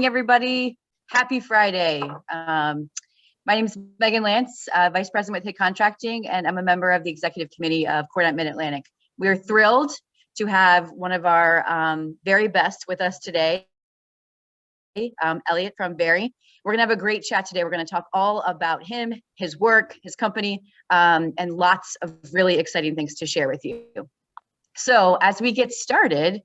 everybody. Happy Friday. My name is Megan Lance, Vice President with HIT Contracting, and I'm a member of the Executive Committee of CoreNet Mid-Atlantic. We're thrilled to have one of our very best with us today, Elliot from Vari. We're gonna have a great chat today. We're gonna talk all about him, his work, his company, and lots of really exciting things to share with you. So as we get started,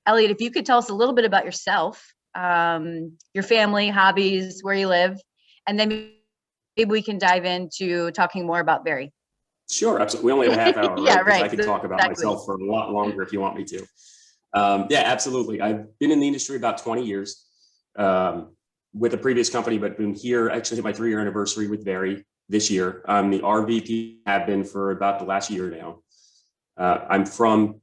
Elliot, if you could tell us a little bit about yourself, your family, hobbies, where you live, and then maybe we can dive into talking more about Vari. Sure, absolutely. We only have a half hour, Yeah, right? right. I could talk about myself for a lot longer if you want me to. Yeah, absolutely. I've been in the industry about 20 years with a previous company, but been here, actually hit my 3-year anniversary with Vari this year. I'm the RVP, have been for about the last year now. I'm from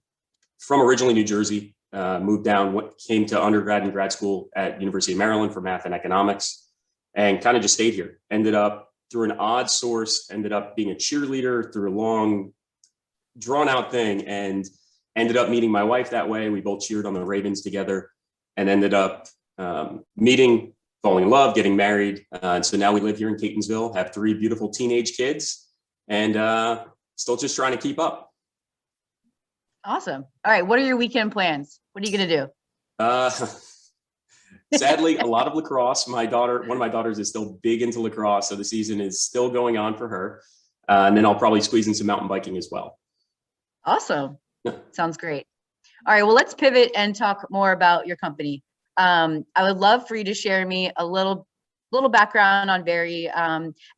originally New Jersey, moved down, came to undergrad and grad school at University of Maryland for math and economics, and kind of just stayed here. Ended up through an odd source, ended up being a cheerleader through a long, drawn out thing, and ended up meeting my wife that way. We both cheered on the Ravens together and ended up meeting, falling in love, getting married. And so now we live here in Catonsville, have 3 beautiful teenage kids, and still just trying to keep up. Awesome. All right, what are your weekend plans? What are you gonna do? Sadly, a lot of lacrosse. One of my daughters is still big into lacrosse, so the season is still going on for her. And then I'll probably squeeze in some mountain biking as well. Awesome. Sounds great. All right, well, let's pivot and talk more about your company. I would love for you to share me a little background on Vari,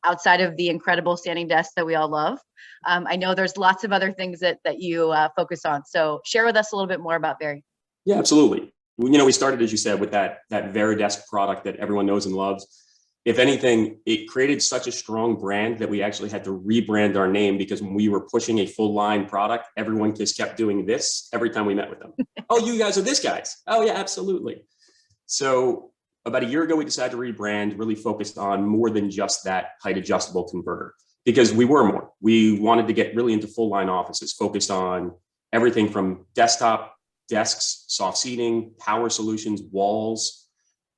outside of the incredible standing desk that we all love. I know there's lots of other things that you focus on. So share with us a little bit more about Vari. Yeah, absolutely. You know, we started, as you said, with that Varidesk product that everyone knows and loves. If anything, it created such a strong brand that we actually had to rebrand our name, because when we were pushing a full line product, everyone just kept doing this every time we met with them. Oh, you guys are this guys. Oh yeah, absolutely. So about a year ago, we decided to rebrand, really focused on more than just that height adjustable converter, because we were more. We wanted to get really into full line offices, focused on everything from desktop, desks, soft seating, power solutions, walls.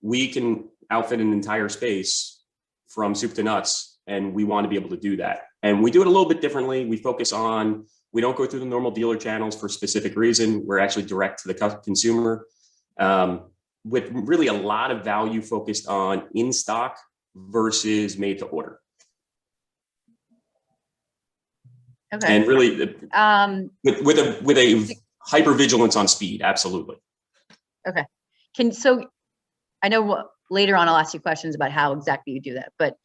We can outfit an entire space from soup to nuts, and we want to be able to do that. And we do it a little bit differently. We don't go through the normal dealer channels for a specific reason. We're actually direct to the consumer, with really a lot of value focused on in stock versus made to order. Okay. And really with a hyper vigilance on speed. Absolutely. Okay. So I know later on I'll ask you questions about how exactly you do that, but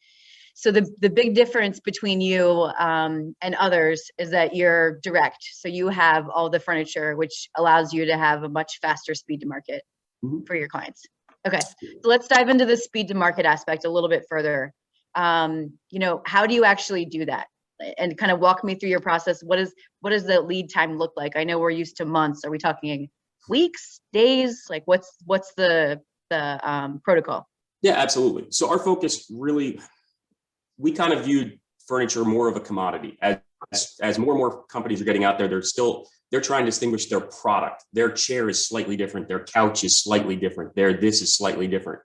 so the big difference between you and others is that you're direct. So you have all the furniture, which allows you to have a much faster speed to market for your clients. Okay. So let's dive into the speed to market aspect a little bit further. You know, how do you actually do that? And kind of walk me through your process. What does the lead time look like? I know we're used to months. Are we talking weeks, days? Like what's the protocol? Yeah, absolutely. So our focus really, we kind of viewed furniture more of a commodity. As more and more companies are getting out there, they're trying to distinguish their product. Their chair is slightly different. Their couch is slightly different. This is slightly different.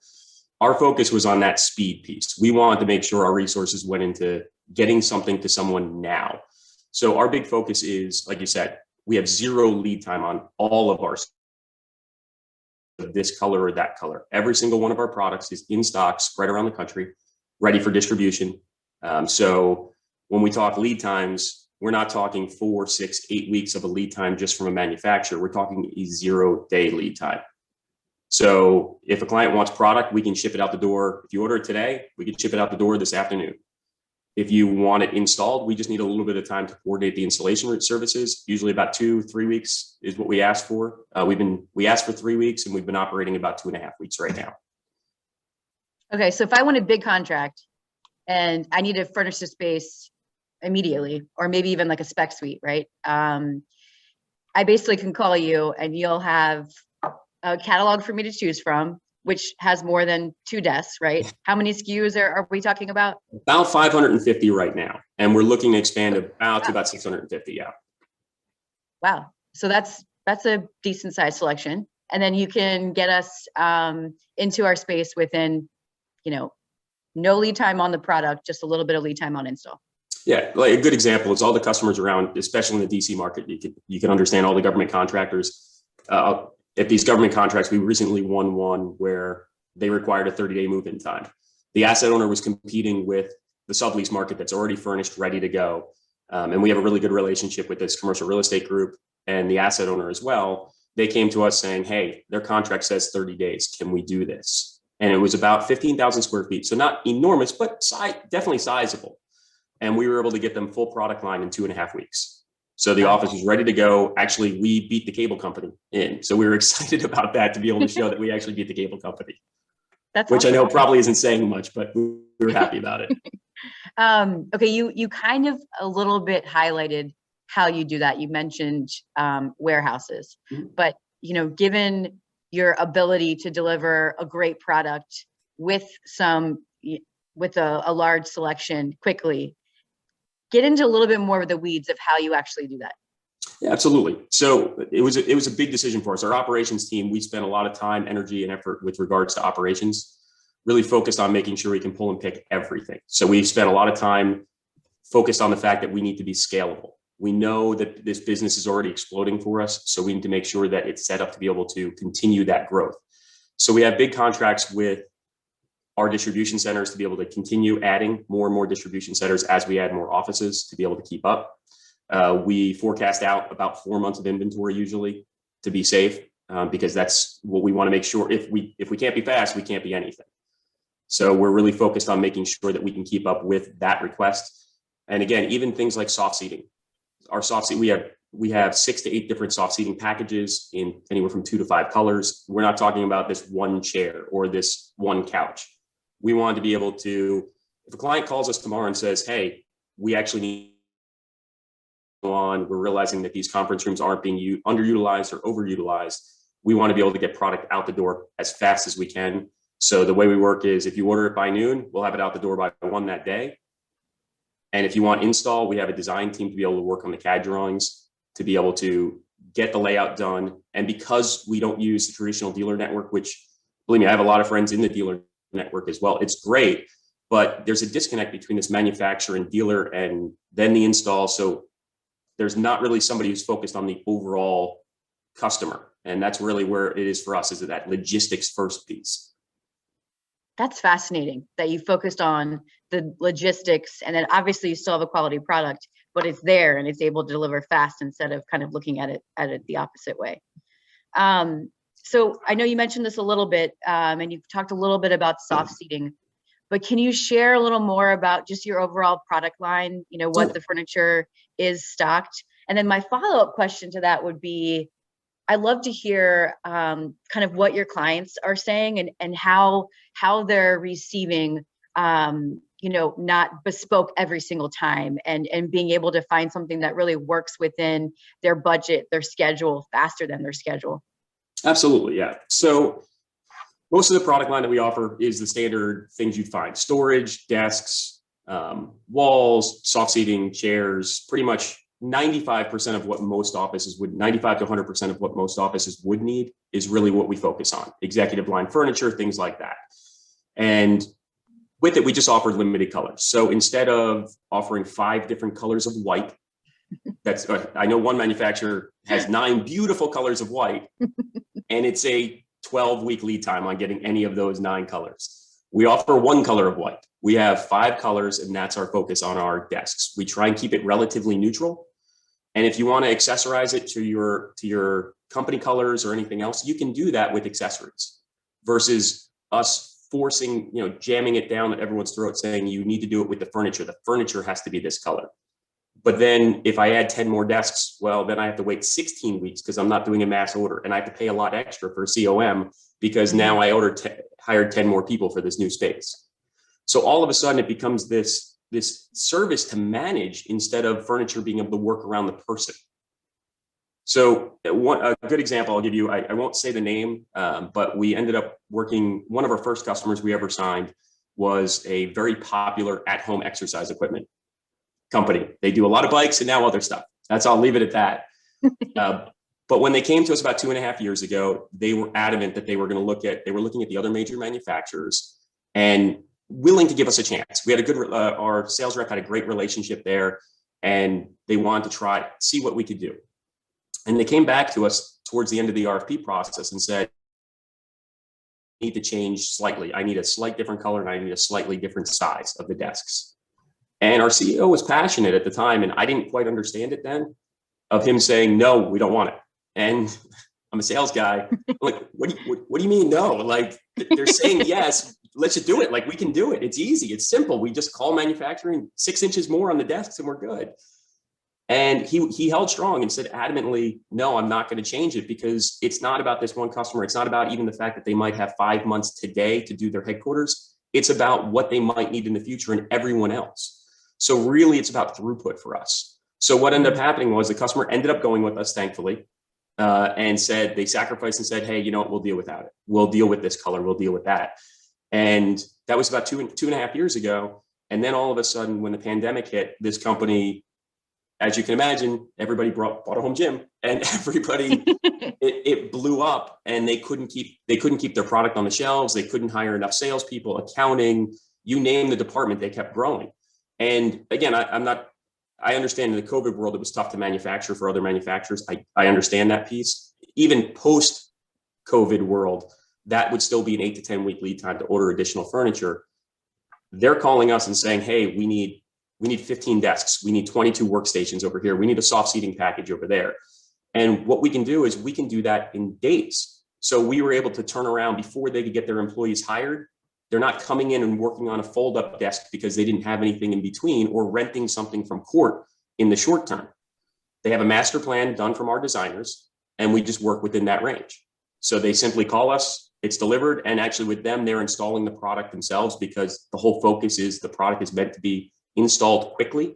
Our focus was on that speed piece. We wanted to make sure our resources went into getting something to someone now. So our big focus is, like you said, we have 0 lead time on all of our this color or that color. Every single one of our products is in stock, spread around the country, ready for distribution. So when we talk lead times, we're not talking 4, 6, 8 weeks of a lead time just from a manufacturer. We're talking a 0-day lead time. So if a client wants product, we can ship it out the door. If you order it today, we can ship it out the door this afternoon. If you want it installed, we just need a little bit of time to coordinate the installation services. Usually about 2-3 weeks is what we ask for. We asked for 3 weeks, and we've been operating about 2.5 weeks right now. Okay, so if I want a big contract and I need to furnish the space immediately, or maybe even like a spec suite, right? I basically can call you and you'll have a catalog for me to choose from, which has more than 2 desks, right? How many SKUs are we talking about? About 550 right now. And we're looking to expand to about 650, yeah. Wow. So that's a decent size selection. and then you can get us into our space within, no lead time on the product, just a little bit of lead time on install. Yeah, like a good example is all the customers around, especially in the DC market. You can understand all the government contractors. At these government contracts, we recently won one where they required a 30-day move-in time. The asset owner was competing with the sublease market that's already furnished, ready to go. And we have a really good relationship with this commercial real estate group and the asset owner as well. They came to us saying, hey, their contract says 30 days. Can we do this? And it was about 15,000 square feet. So not enormous, but definitely sizable. And we were able to get them full product line in 2.5 weeks. So the office was ready to go. Actually, we beat the cable company in. So we were excited about that, to be able to show that we actually beat the cable company. That's which awesome. I know probably isn't saying much, but we were happy about it. Okay, you kind of a little bit highlighted how you do that. You mentioned warehouses, but given your ability to deliver a great product with a large selection quickly, get into a little bit more of the weeds of how you actually do that. Yeah, absolutely. So it was a big decision for us. Our operations team, we spent a lot of time, energy, and effort with regards to operations, really focused on making sure we can pull and pick everything. So we spent a lot of time focused on the fact that we need to be scalable. We know that this business is already exploding for us, so we need to make sure that it's set up to be able to continue that growth. So we have big contracts with our distribution centers to be able to continue adding more and more distribution centers as we add more offices to be able to keep up. We forecast out about 4 months of inventory usually to be safe, because that's what we want to make sure. If we can't be fast, we can't be anything. So we're really focused on making sure that we can keep up with that request. And again, even things like soft seating. Our soft seat, we have 6 to 8 different soft seating packages in anywhere from 2 to 5 colors. We're not talking about this one chair or this one couch. We want to be able to, if a client calls us tomorrow and says, hey, we actually need on, we're realizing that these conference rooms aren't being underutilized or overutilized. We want to be able to get product out the door as fast as we can. So the way we work is if you order it by noon, we'll have it out the door by 1 that day. And if you want install, we have a design team to be able to work on the CAD drawings to be able to get the layout done. And because we don't use the traditional dealer network, which, believe me, I have a lot of friends in the dealer network as well. It's great, but there's a disconnect between this manufacturer and dealer and then the install. So there's not really somebody who's focused on the overall customer. And that's really where it is for us, is that logistics first piece. That's fascinating that you focused on the logistics, and then obviously you still have a quality product, but it's there and it's able to deliver fast instead of kind of looking at it the opposite way. So I know you mentioned this a little bit, and you've talked a little bit about soft seating, but can you share a little more about just your overall product line, what the furniture is stocked? And then my follow-up question to that would be, I'd love to hear kind of what your clients are saying and how they're receiving, not bespoke every single time, and being able to find something that really works within their budget, their schedule, faster than their schedule. Absolutely, yeah. So most of the product line that we offer is the standard things you'd find: storage, desks, walls, soft seating, chairs. Pretty much 95% of what most offices would, 95 to 100% of what most offices would need is really what we focus on. Executive line furniture, things like that. And with it, we just offered limited colors. So instead of offering 5 different colors of white, I know one manufacturer has 9 beautiful colors of white, and it's a 12-week lead time on getting any of those 9 colors. We offer 1 color of white. We have 5 colors, and that's our focus on our desks. We try and keep it relatively neutral. And if you want to accessorize it to your company colors or anything else, you can do that with accessories versus us forcing, jamming it down at everyone's throat saying you need to do it with the furniture. The furniture has to be this color. But then if I add 10 more desks, well, then I have to wait 16 weeks because I'm not doing a mass order, and I have to pay a lot extra for COM because now I hired 10 more people for this new space. So all of a sudden it becomes this service to manage instead of furniture being able to work around the person. So a good example I'll give you, I won't say the name, but we ended up working, one of our first customers we ever signed was a very popular at-home exercise equipment company. They do a lot of bikes and now other stuff. I'll leave it at that. But when they came to us about 2.5 years ago, they were adamant that they were looking at the other major manufacturers and willing to give us a chance. We had our sales rep had a great relationship there, and they wanted to see what we could do. And they came back to us towards the end of the RFP process and said, I need to change slightly. I need a slight different color and I need a slightly different size of the desks. And our CEO was passionate at the time, and I didn't quite understand it then, of him saying, no, we don't want it. And I'm a sales guy. I'm like, what do you mean no? Like, they're saying yes, let's just do it. Like, we can do it. It's easy. It's simple. We just call manufacturing 6 inches more on the desks and we're good. And he held strong and said adamantly, no, I'm not going to change it, because it's not about this one customer. It's not about even the fact that they might have 5 months today to do their headquarters. It's about what they might need in the future and everyone else. So really, it's about throughput for us. So what ended up happening was the customer ended up going with us, thankfully, and said they sacrificed and said, hey, you know what, we'll deal without it. We'll deal with this color. We'll deal with that. And that was about 2.5 years ago. And then all of a sudden, when the pandemic hit, this company, as you can imagine, everybody bought a home gym, and everybody, it blew up, and they couldn't keep their product on the shelves. They couldn't hire enough salespeople, accounting, you name the department, they kept growing. And again, I understand in the COVID world, it was tough to manufacture for other manufacturers. I understand that piece. Even post-COVID world, that would still be an 8 to 10 week lead time to order additional furniture. They're calling us and saying, hey, we need 15 desks. We need 22 workstations over here. We need a soft seating package over there. And what we can do is we can do that in days. So we were able to turn around before they could get their employees hired. They're not coming in and working on a fold-up desk because they didn't have anything in between, or renting something from court in the short term. They have a master plan done from our designers, and we just work within that range. So they simply call us, it's delivered, and actually with them, they're installing the product themselves, because the whole focus is the product is meant to be installed quickly.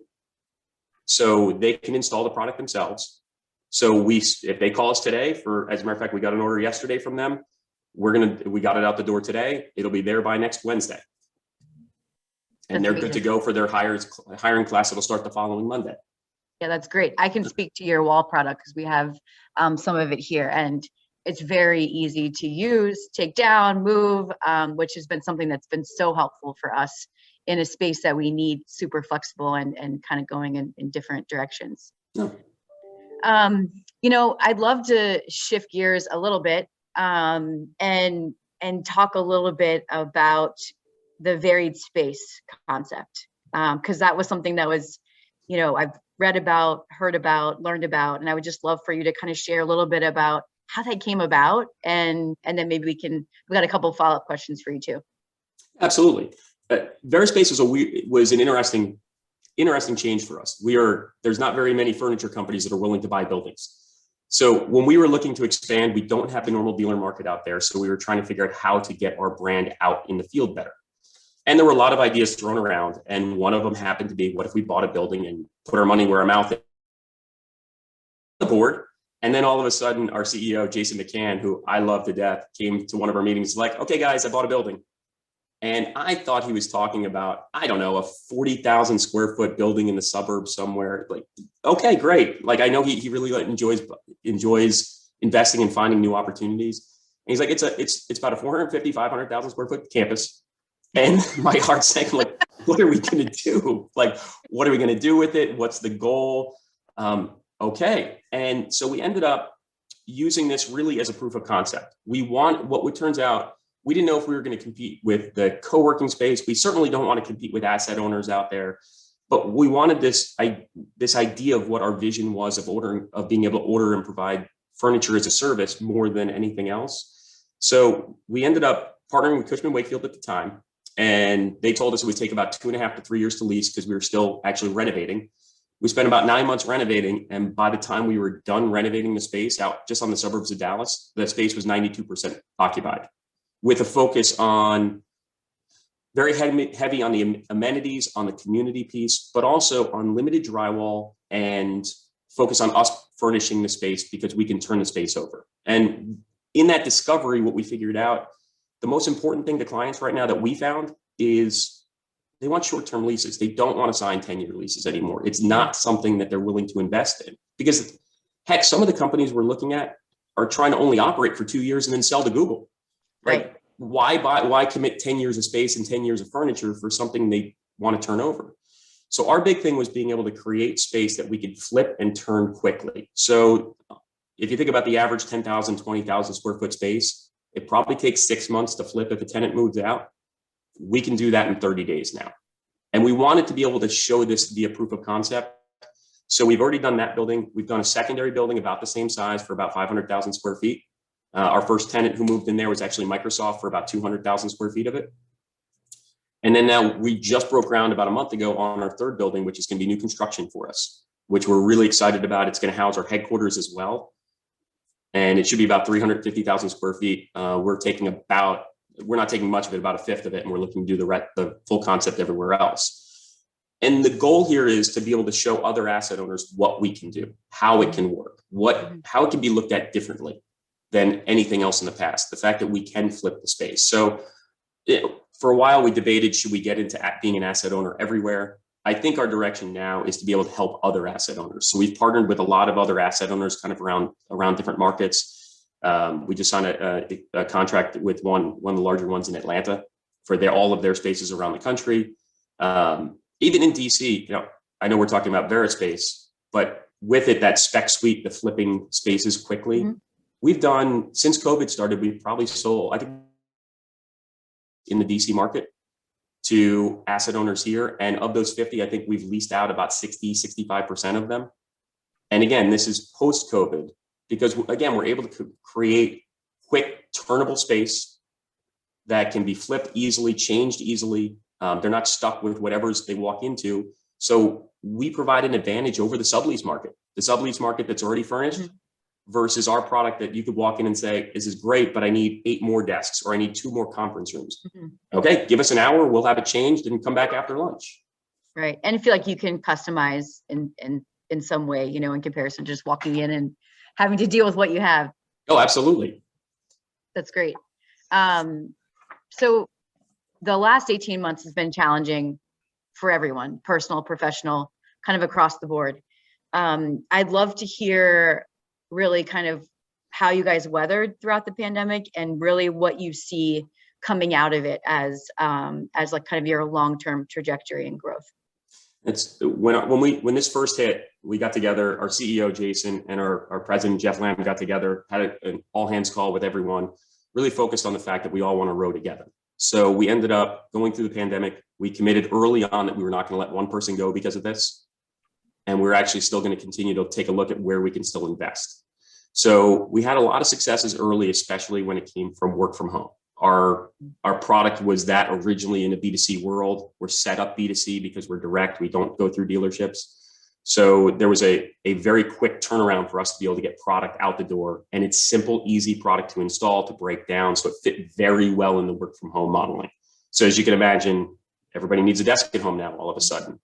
So they can install the product themselves. So if they call us today as a matter of fact, we got an order yesterday from them. We got it out the door today. It'll be there by next Wednesday. And they're good to go for their hiring class. It'll start the following Monday. Yeah, that's great. I can speak to your wall product because we have some of it here, and it's very easy to use, take down, move, which has been something that's been so helpful for us in a space that we need super flexible and kind of going in different directions. Yeah. I'd love to shift gears a little bit and talk a little bit about the varied space concept, because that was something that was, I've read about, heard about, learned about, and I would just love for you to kind of share a little bit about how that came about, and then maybe we got a couple of follow-up questions for you too. Absolutely. Varied space was an interesting change for us. There's not very many furniture companies that are willing to buy buildings. So when we were looking to expand, we don't have the normal dealer market out there. So we were trying to figure out how to get our brand out in the field better. And there were a lot of ideas thrown around. And one of them happened to be, what if we bought a building and put our money where our mouth is? The board. And then all of a sudden, our CEO, Jason McCann, who I love to death, came to one of our meetings like, okay, guys, I bought a building. And I thought he was talking about, I don't know, a 40,000 square foot building in the suburbs somewhere. Like, okay, great. Like, I know he really enjoys investing and finding new opportunities. And he's like, it's about a 450, 500,000 square foot campus. And my heart's saying, like, what are we going to do? Like, what are we going to do with it? What's the goal? Okay. And so we ended up using this really as a proof of concept. What turns out, we didn't know if we were going to compete with the co-working space. We certainly don't want to compete with asset owners out there, but we wanted this idea of what our vision was of being able to order and provide furniture as a service more than anything else. So we ended up partnering with Cushman Wakefield at the time, and they told us it would take about 2.5 to 3 years to lease because we were still actually renovating. We spent about 9 months renovating, and by the time we were done renovating the space out just on the suburbs of Dallas, the space was 92% occupied, with a focus on very heavy on the amenities, on the community piece, but also on limited drywall and focus on us furnishing the space because we can turn the space over. And in that discovery, what we figured out, the most important thing to clients right now that we found is they want short-term leases. They don't want to sign 10-year leases anymore. It's not something that they're willing to invest in because Heck, some of the companies we're looking at are trying to only operate for 2 years and then sell to Google. Right. Why commit 10 years of space and 10 years of furniture for something they want to turn over? So our big thing was being able to create space that we could flip and turn quickly. So if you think about the average 10,000, 20,000 square foot space, it probably takes 6 months to flip if a tenant moves out. We can do that in 30 days now. And we wanted to be able to show this via proof of concept. So we've already done that building. We've done a secondary building about the same size for about 500,000 square feet. Our first tenant who moved in there was actually Microsoft for about 200,000 square feet of it. And then now we just broke ground about a month ago on our third building, which is going to be new construction for us, which we're really excited about. It's going to house our headquarters as well. And it should be about 350,000 square feet. We're not taking much of it, about a fifth of it, and we're looking to do the full concept everywhere else. And the goal here is to be able to show other asset owners what we can do, how it can work, how it can be looked at differently than anything else in the past. The fact that we can flip the space. So for a while we debated, should we get into being an asset owner everywhere? I think our direction now is to be able to help other asset owners. So we've partnered with a lot of other asset owners kind of around different markets. We just signed a contract with one of the larger ones in Atlanta for all of their spaces around the country. Even in DC, I know we're talking about VeriSpace, but with it, that spec suite, the flipping spaces quickly, we've done, since COVID started, we've probably sold, I think, in the DC market to asset owners here. And of those 50, I think we've leased out about 65% of them. And again, this is post-COVID, because again, we're able to create quick turnable space that can be flipped easily, changed easily. They're not stuck with whatever's they walk into. So we provide an advantage over the sublease market, that's already furnished versus our product that you could walk in and say, this is great, but I need 8 more desks or I need 2 more conference rooms. Okay, give us an hour, we'll have it changed and come back after lunch. Right. And I feel like you can customize in some way, in comparison to just walking in and having to deal with what you have. Oh, absolutely. That's great. So the last 18 months has been challenging for everyone, personal, professional, kind of across the board. I'd love to hear really kind of how you guys weathered throughout the pandemic and really what you see coming out of it as like kind of your long-term trajectory and growth. It's when this first hit, we got together, our CEO, Jason, and our president, Jeff Lamb, got together, had an all hands call with everyone, really focused on the fact that we all want to row together. So we ended up going through the pandemic. We committed early on that we were not going to let one person go because of this. And we're actually still going to continue to take a look at where we can still invest. So we had a lot of successes early, especially when it came from work from home. Our product was that originally in a B2C world. We're set up B2C because we're direct. We don't go through dealerships. So there was a very quick turnaround for us to be able to get product out the door. And it's simple, easy product to install, to break down. So it fit very well in the work from home modeling. So as you can imagine, everybody needs a desk at home now all of a sudden.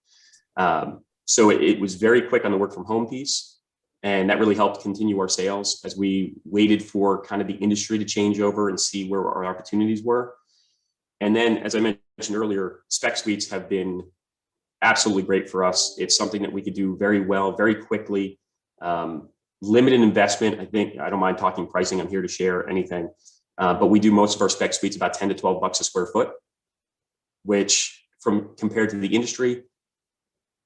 So it was very quick on the work from home piece. And that really helped continue our sales as we waited for kind of the industry to change over and see where our opportunities were. And then, as I mentioned earlier, spec suites have been absolutely great for us. It's something that we could do very well, very quickly. Limited investment. I don't mind talking pricing. I'm here to share anything. But we do most of our spec suites about 10 to 12 bucks a square foot, which compared to the industry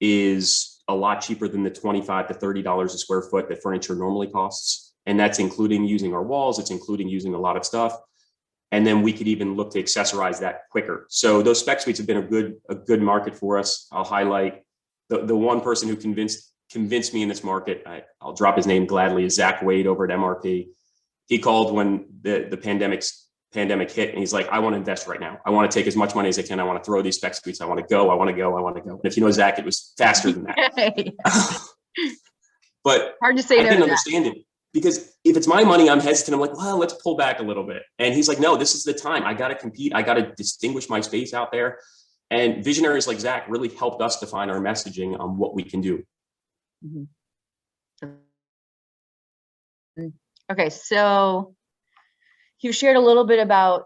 is a lot cheaper than the $25 to $30 a square foot that furniture normally costs. And that's including using our walls. It's including using a lot of stuff. And then we could even look to accessorize that quicker. So those spec suites have been a good market for us. I'll highlight the one person who convinced me in this market. I'll drop his name gladly, is Zach Wade over at MRP. He called when the pandemic hit, and he's like, I want to invest right now. I want to take as much money as I can. I want to throw these spec suites. I want to go. And if you know Zach, it was faster than that. But hard to say. I didn't understand it, because if it's my money, I'm hesitant. I'm like, well, let's pull back a little bit. And he's like, no, this is the time. I got to compete. I got to distinguish my space out there. And visionaries like Zach really helped us define our messaging on what we can do. Okay, so you shared a little bit about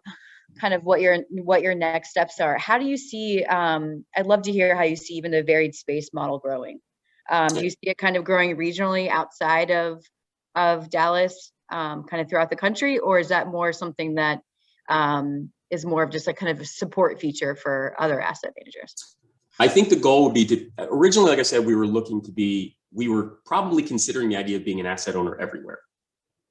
kind of what your next steps are. How do you see, I'd love to hear how you see even the varied space model growing. Do you see it kind of growing regionally outside of of Dallas, kind of throughout the country, or is that more something that is more of just a kind of a support feature for other asset managers? I think the goal would be to, originally, like I said, we were probably considering the idea of being an asset owner everywhere.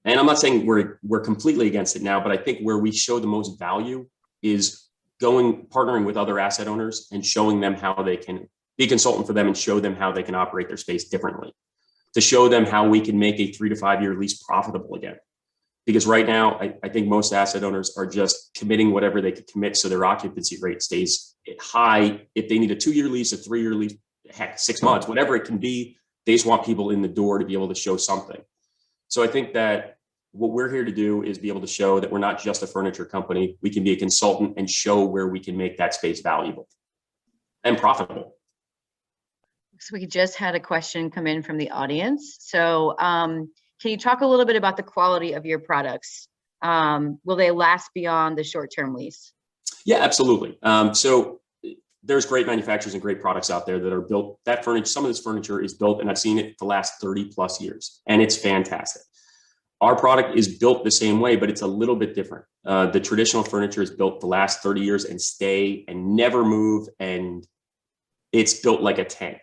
And I'm not saying we're completely against it now, but I think where we show the most value is partnering with other asset owners and showing them how they can be a consultant for them and show them how they can operate their space differently, to show them how we can make a 3 to 5 year lease profitable again. Because right now, I think most asset owners are just committing whatever they could commit so their occupancy rate stays high. If they need a 2-year lease, a 3-year lease, heck, 6 months, whatever it can be, they just want people in the door to be able to show something. So I think that what we're here to do is be able to show that we're not just a furniture company. We can be a consultant and show where we can make that space valuable and profitable. So we just had a question come in from the audience. So can you talk a little bit about the quality of your products? Will they last beyond the short-term lease? Yeah, absolutely. So there's great manufacturers and great products out there that are built. That furniture, some of this furniture is built, and I've seen it the last 30 plus years, and it's fantastic. Our product is built the same way, but it's a little bit different. The traditional furniture is built the last 30 years and stay and never move, and it's built like a tank.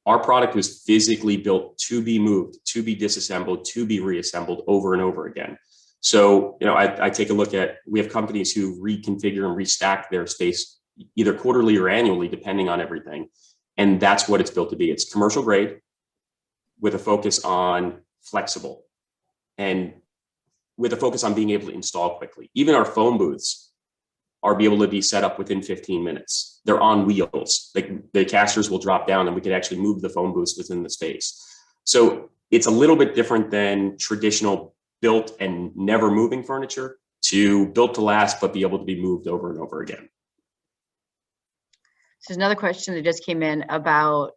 Our product was physically built to be moved, to be disassembled, to be reassembled over and over again. So, I take a look at, we have companies who reconfigure and restack their space either quarterly or annually, depending on everything. And that's what it's built to be. It's commercial grade with a focus on flexible and with a focus on being able to install quickly. Even our phone booths are able to be set up within 15 minutes. They're on wheels. The casters will drop down and we can actually move the phone booths within the space. So it's a little bit different than traditional built and never moving furniture to built to last, but be able to be moved over and over again. So there's another question that just came in about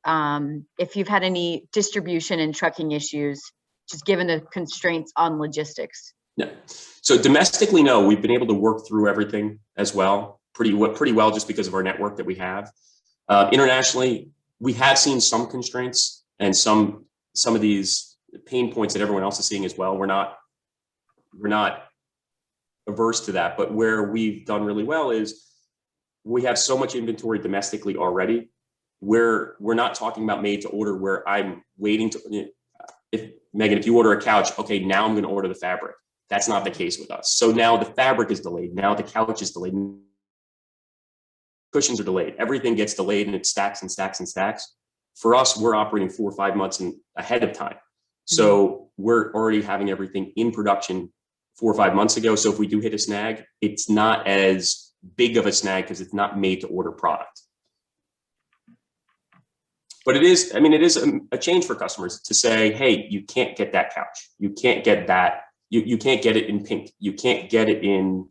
if you've had any distribution and trucking issues, just given the constraints on logistics. No. So domestically, no, we've been able to work through everything as well, pretty well, just because of our network that we have. Internationally, we have seen some constraints and some of these pain points that everyone else is seeing as well. We're not averse to that, but where we've done really well is we have so much inventory domestically already. We're not talking about made to order where I'm waiting to, Megan, if you order a couch, okay, now I'm going to order the fabric. That's not the case with us. So now the fabric is delayed. Now the couch is delayed. Cushions are delayed. Everything gets delayed and it stacks and stacks and stacks. For us, we're operating 4 or 5 months ahead of time. So we're already having everything in production 4 or 5 months ago. So if we do hit a snag, it's not as big of a snag because it's not made to order product. But it is a change for customers to say, hey, you can't get that couch. You can't get that. You can't get it in pink. You can't get it in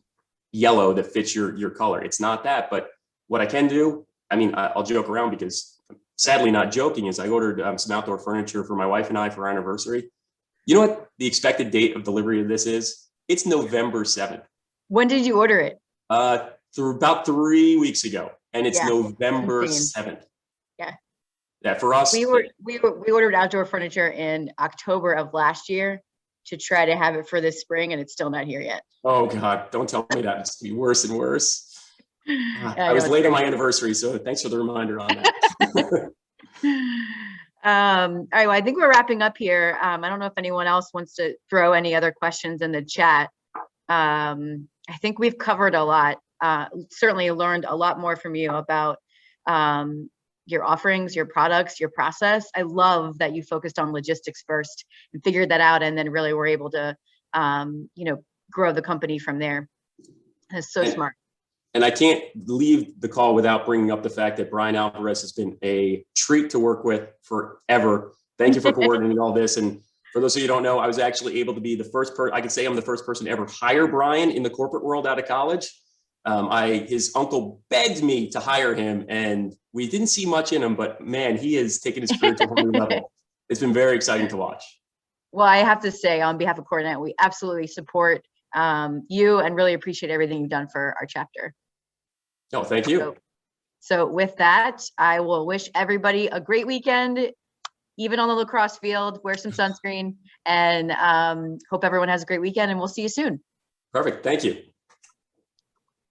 yellow that fits your color. It's not that. But what I can do, I'll joke around because sadly not joking, is I ordered some outdoor furniture for my wife and I for our anniversary. You know what the expected date of delivery of this is? It's November 7th. When did you order it? Through about 3 weeks ago. And it's November 7th. Yeah, for us. We ordered outdoor furniture in October of last year to try to have it for this spring, and it's still not here yet. Oh God, don't tell me that. It's going to be worse and worse. I was late on my anniversary, so thanks for the reminder on that. All right, well, I think we're wrapping up here. I don't know if anyone else wants to throw any other questions in the chat. I think we've covered a lot. Certainly learned a lot more from you about your offerings, your products, your process. I love that you focused on logistics first and figured that out, and then really were able to, grow the company from there. That's so smart. And I can't leave the call without bringing up the fact that Brian Alvarez has been a treat to work with forever. Thank you for coordinating all this. And for those of you who don't know, I was actually able to be the first person, I can say I'm the first person to ever hire Brian in the corporate world out of college. His uncle begged me to hire him, and we didn't see much in him, but man, he has taken his career to a whole new level. It's been very exciting to watch. Well, I have to say, on behalf of CoreNet, we absolutely support you and really appreciate everything you've done for our chapter. Oh, thank you. So with that, I will wish everybody a great weekend. even on the lacrosse field, wear some sunscreen, and hope everyone has a great weekend, and we'll see you soon. Perfect. Thank you.